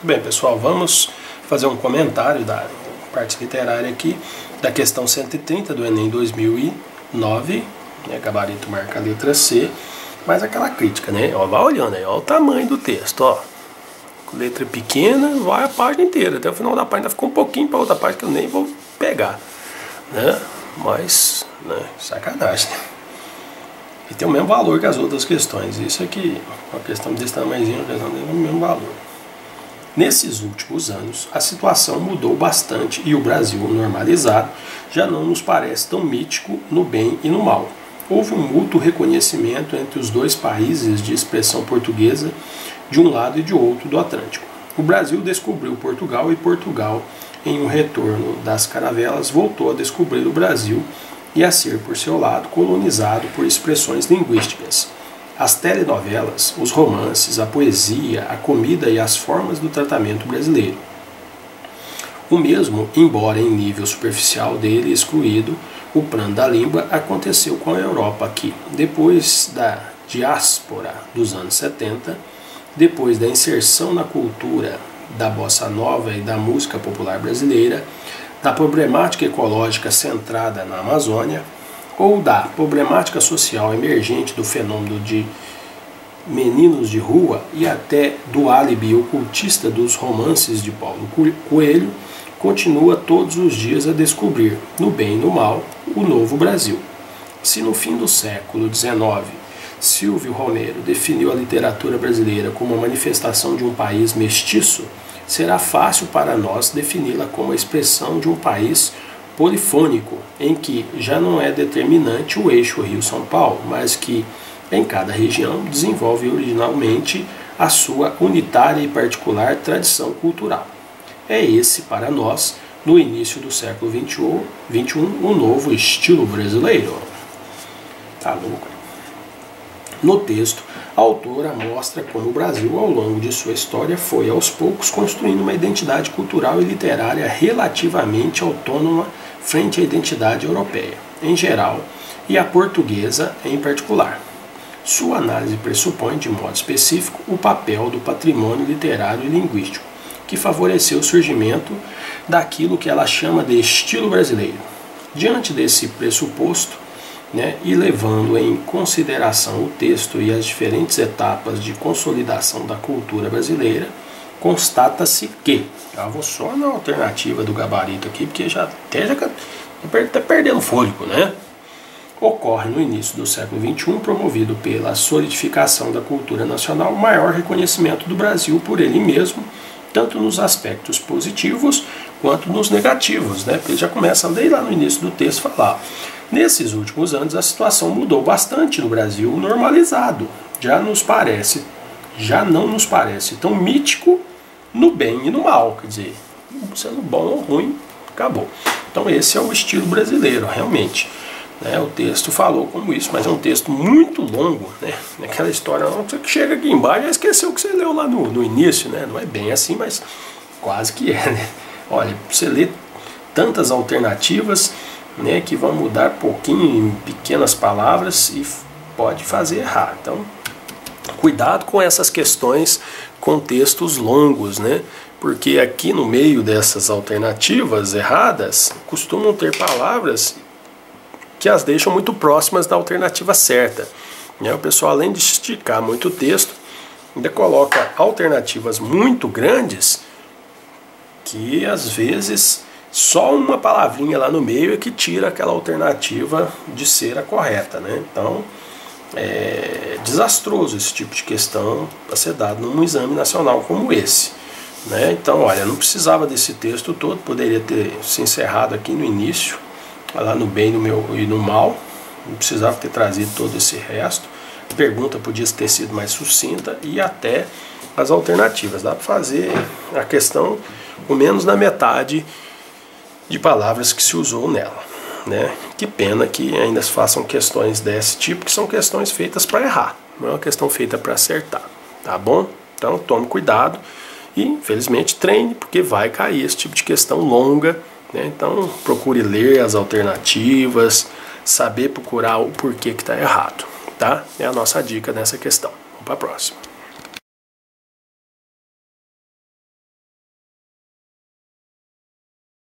Bem, pessoal, vamos fazer um comentário da parte literária aqui da questão 130 do Enem 2009, né, gabarito marca a letra C, mas aquela crítica, né? Ó, vai olhando aí, ó, o tamanho do texto, ó. Letra pequena, vai a página inteira, até o final da página ficou um pouquinho para outra página que eu nem vou pegar, né? Mas, né, sacanagem, né? E tem o mesmo valor que as outras questões. Isso aqui, uma questão desse tamanhozinho, uma questão desse, o mesmo valor. Nesses últimos anos, a situação mudou bastante e o Brasil normalizado já não nos parece tão mítico no bem e no mal. Houve um mútuo reconhecimento entre os dois países de expressão portuguesa, de um lado e de outro do Atlântico. O Brasil descobriu Portugal e Portugal, em um retorno das caravelas, voltou a descobrir o Brasil e a ser, por seu lado, colonizado por expressões linguísticas. As telenovelas, os romances, a poesia, a comida e as formas do tratamento brasileiro. O mesmo, embora em nível superficial dele excluído, o plano da língua aconteceu com a Europa que, depois da diáspora dos anos 70, depois da inserção na cultura da bossa nova e da música popular brasileira, da problemática ecológica centrada na Amazônia, ou da problemática social emergente do fenômeno de meninos de rua e até do álibi ocultista dos romances de Paulo Coelho, continua todos os dias a descobrir, no bem e no mal, o novo Brasil. Se no fim do século XIX, Silvio Romero definiu a literatura brasileira como a manifestação de um país mestiço, será fácil para nós defini-la como a expressão de um país polifônico, em que já não é determinante o eixo Rio-São Paulo, mas que, em cada região, desenvolve originalmente a sua unitária e particular tradição cultural. É esse, para nós, no início do século XXI, o novo estilo brasileiro. Tá louco? No texto, a autora mostra como o Brasil, ao longo de sua história, foi aos poucos construindo uma identidade cultural e literária relativamente autônoma frente à identidade europeia, em geral, e à portuguesa em particular. Sua análise pressupõe, de modo específico, o papel do patrimônio literário e linguístico, que favoreceu o surgimento daquilo que ela chama de estilo brasileiro. Diante desse pressuposto, né, e levando em consideração o texto e as diferentes etapas de consolidação da cultura brasileira, constata-se que, eu vou só na alternativa do gabarito aqui, porque já está perdendo fôlego, né? Ocorre no início do século XXI, promovido pela solidificação da cultura nacional, o maior reconhecimento do Brasil por ele mesmo, tanto nos aspectos positivos quanto nos negativos, né? Porque ele já começa lá no início do texto a falar. Nesses últimos anos a situação mudou bastante no Brasil, normalizado. Já não nos parece tão mítico no bem e no mal, quer dizer, sendo bom ou ruim, acabou. Então esse é o estilo brasileiro, realmente. Né? O texto falou como isso, mas é um texto muito longo, né? Aquela história, você que chega aqui embaixo já esqueceu o que você leu lá no início, né? Não é bem assim, mas quase que é, né? Olha, você lê tantas alternativas, né, que vão mudar pouquinho em pequenas palavras e pode fazer errar. Então, cuidado com essas questões com textos longos, né? Porque aqui no meio dessas alternativas erradas costumam ter palavras que as deixam muito próximas da alternativa certa. Né? O pessoal, além de esticar muito o texto, ainda coloca alternativas muito grandes que às vezes só uma palavrinha lá no meio é que tira aquela alternativa de ser a correta, né? Então, é desastroso esse tipo de questão para ser dado num exame nacional como esse, né? Então, olha, não precisava desse texto todo, poderia ter se encerrado aqui no início, lá no bem e no mal, não precisava ter trazido todo esse resto. A pergunta podia ter sido mais sucinta e até as alternativas. Dá para fazer a questão com menos da metade de palavras que se usou nela, né? Que pena que ainda se façam questões desse tipo, que são questões feitas para errar, não é uma questão feita para acertar, tá bom? Então tome cuidado e, infelizmente, treine, porque vai cair esse tipo de questão longa, né? Então procure ler as alternativas, saber procurar o porquê que está errado, tá? É a nossa dica nessa questão. Vamos para a próxima.